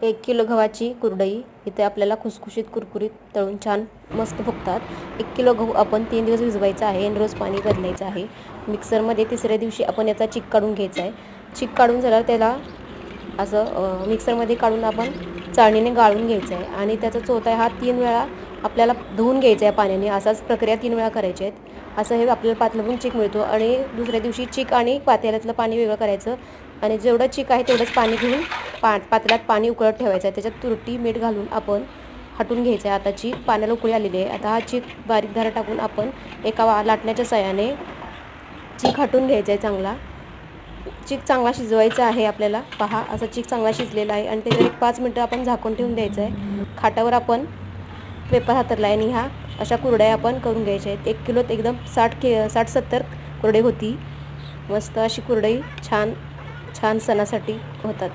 1 kilo गव्हाची कुरडई इथे आपल्याला खुसखुशीत कुरकुरीत तळून छान मस्त फुगतात। 1 किलो गहू आपण 3 दिवस भिजवायचा आहे आणि रोज पाणी बदलायचं आहे। मिक्सरमध्ये तिसऱ्या दिवशी आपण याचा चीक काढून घ्यायचा आहे। चीक काढून झाल्यावर त्याला असं मिक्सरमध्ये काढून आपण चाळणीने गाळून घ्यायचं आहे आणि त्याचा चोथा हा 3 वेळा आपल्याला धुवून घ्यायचा आहे पाण्याने। असाच प्रक्रिया 3 वेळा करायची आहे। असं हे आपल्याला पातेल्यातून चीक मिळतो आणि दुसऱ्या दिवशी चीक आणि पातेल्यातलं पाणी वेगळं करायचं आणि जेवढं चीक आहे तेवढंच पाणी घेऊन पातेल्यात पाणी उकळत ठेवायचं आहे। त्याच्यात तुरटी मीठ घालून आपण हटून घ्यायचं आहे। आता चीक पाण्याला उकळी आलेली आहे। आता हा चीक बारीक धार टाकून आपण एका लाटण्याच्या साहाय्याने चीक हटून घ्यायचा आहे चांगला। चीक चांगला शिजवायचा आहे आपल्याला। पहा असा चीक चांगला शिजलेला आहे आणि त्याच्यावर 5 मिनिटं आपण झाकून ठेवून द्यायचं आहे। खाटावर आपण पेपर हातरला आहे आणि अशा कुरड्या आपण करून घ्यायच्या आहेत। 1 किलोत एकदम 60-70 कुरडई होती। मस्त अशी कुरडई छान सणासाठी होतात।